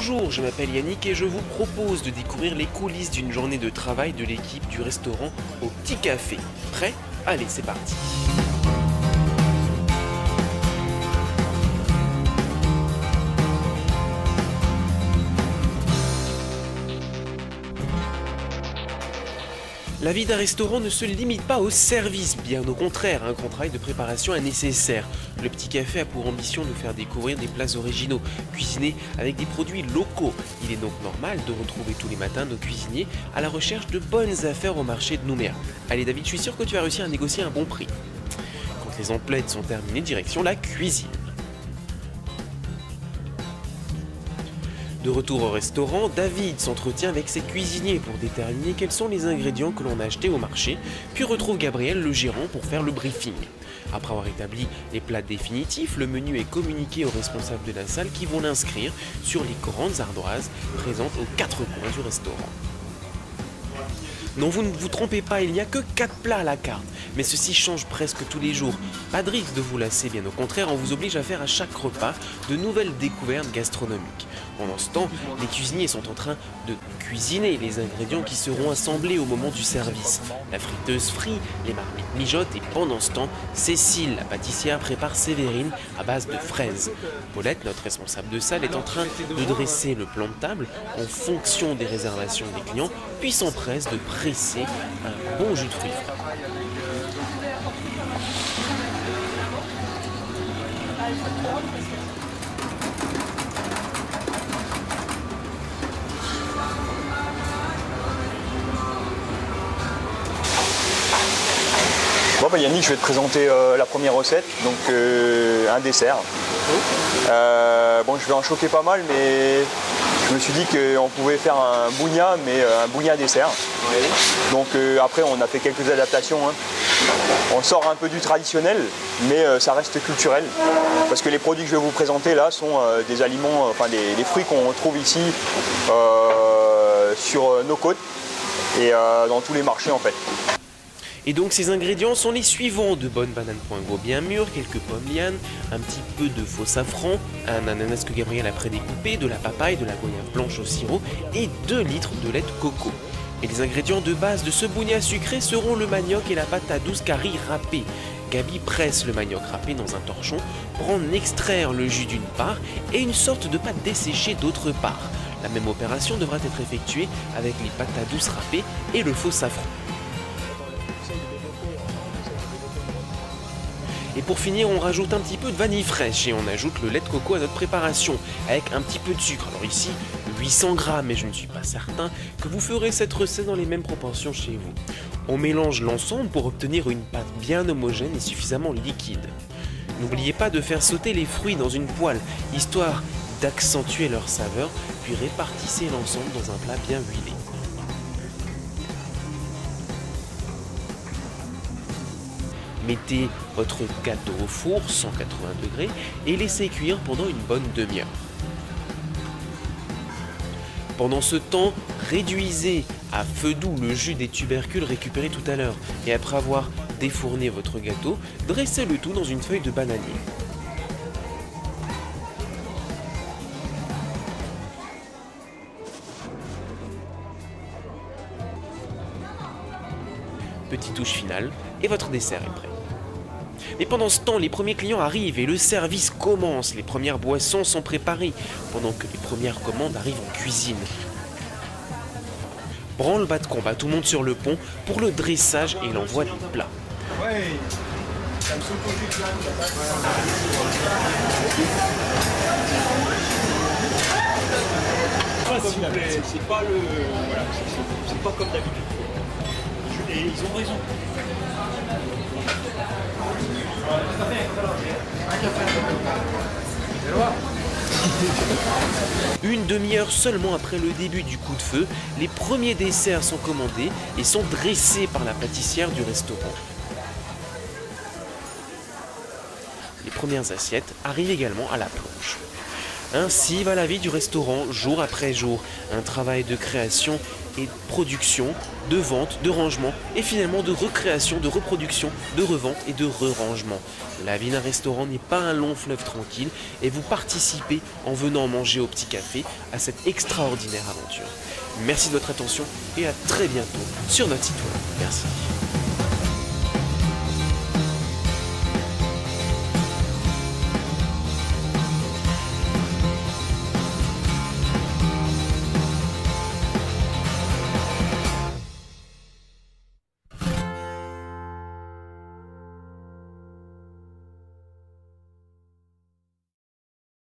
Bonjour, je m'appelle Yannick et je vous propose de découvrir les coulisses d'une journée de travail de l'équipe du restaurant au Petit Café. Prêt? Allez, c'est parti! La vie d'un restaurant ne se limite pas au service, bien au contraire, un grand travail de préparation est nécessaire. Le Petit Café a pour ambition de faire découvrir des plats originaux, cuisinés avec des produits locaux. Il est donc normal de retrouver tous les matins nos cuisiniers à la recherche de bonnes affaires au marché de Nouméa. Allez David, je suis sûr que tu vas réussir à négocier un bon prix. Quand les emplettes sont terminées, direction la cuisine. De retour au restaurant, David s'entretient avec ses cuisiniers pour déterminer quels sont les ingrédients que l'on a achetés au marché, puis retrouve Gabriel, le gérant, pour faire le briefing. Après avoir établi les plats définitifs, le menu est communiqué aux responsables de la salle qui vont l'inscrire sur les grandes ardoises présentes aux quatre coins du restaurant. Non, vous ne vous trompez pas, il n'y a que 4 plats à la carte, mais ceci change presque tous les jours. Pas de risque de vous lasser, bien au contraire, on vous oblige à faire à chaque repas de nouvelles découvertes gastronomiques. Pendant ce temps, les cuisiniers sont en train de cuisiner les ingrédients qui seront assemblés au moment du service. La friteuse frit, les marmites mijotent et pendant ce temps, Cécile, la pâtissière, prépare Sévérine à base de fraises. Paulette, notre responsable de salle, est en train de dresser le plan de table en fonction des réservations des clients, puis s'empresse de presser un bon jus de fruits frais. Bon bah Yannick, je vais te présenter la première recette, donc un dessert. Bon, je vais en choquer pas mal, mais je me suis dit qu'on pouvait faire un bougna, mais un bougna dessert. Oui. Donc après, on a fait quelques adaptations. Hein. On sort un peu du traditionnel, mais ça reste culturel. Parce que les produits que je vais vous présenter là sont des aliments, enfin des fruits qu'on trouve ici sur nos côtes et dans tous les marchés en fait. Et donc ces ingrédients sont les suivants: de bonnes bananes poingo bien mûres, quelques pommes lianes, un petit peu de faux safran, un ananas que Gabriel a prédécoupé, de la papaye, de la goyave blanche au sirop et 2 litres de lait de coco. Et les ingrédients de base de ce bougna sucré seront le manioc et la pâte à douce curry râpée. Gabi presse le manioc râpé dans un torchon pour en extraire le jus d'une part et une sorte de pâte desséchée d'autre part. La même opération devra être effectuée avec les pâtes à douce râpées et le faux safran. Et pour finir, on rajoute un petit peu de vanille fraîche et on ajoute le lait de coco à notre préparation avec un petit peu de sucre. Alors ici, 800 grammes, mais je ne suis pas certain que vous ferez cette recette dans les mêmes proportions chez vous. On mélange l'ensemble pour obtenir une pâte bien homogène et suffisamment liquide. N'oubliez pas de faire sauter les fruits dans une poêle, histoire d'accentuer leur saveur, puis répartissez l'ensemble dans un plat bien huilé. Mettez votre gâteau au four 180 degrés et laissez cuire pendant une bonne demi-heure. Pendant ce temps, réduisez à feu doux le jus des tubercules récupérés tout à l'heure et après avoir défourné votre gâteau, dressez le tout dans une feuille de bananier. Petite touche finale et votre dessert est prêt. Mais pendant ce temps, les premiers clients arrivent et le service commence. Les premières boissons sont préparées pendant que les premières commandes arrivent en cuisine. Branle-bas de combat, tout le monde sur le pont pour le dressage et l'envoi des plats. C'est pas le, voilà, c'est pas comme d'habitude. Et ils ont raison. Une demi-heure seulement après le début du coup de feu, les premiers desserts sont commandés et sont dressés par la pâtissière du restaurant. Les premières assiettes arrivent également à la planche. Ainsi va la vie du restaurant jour après jour, un travail de création et de production, de vente, de rangement et finalement de recréation, de reproduction, de revente et de re-rangement. La vie d'un restaurant n'est pas un long fleuve tranquille et vous participez en venant manger au petit café à cette extraordinaire aventure. Merci de votre attention et à très bientôt sur notre site web. Merci.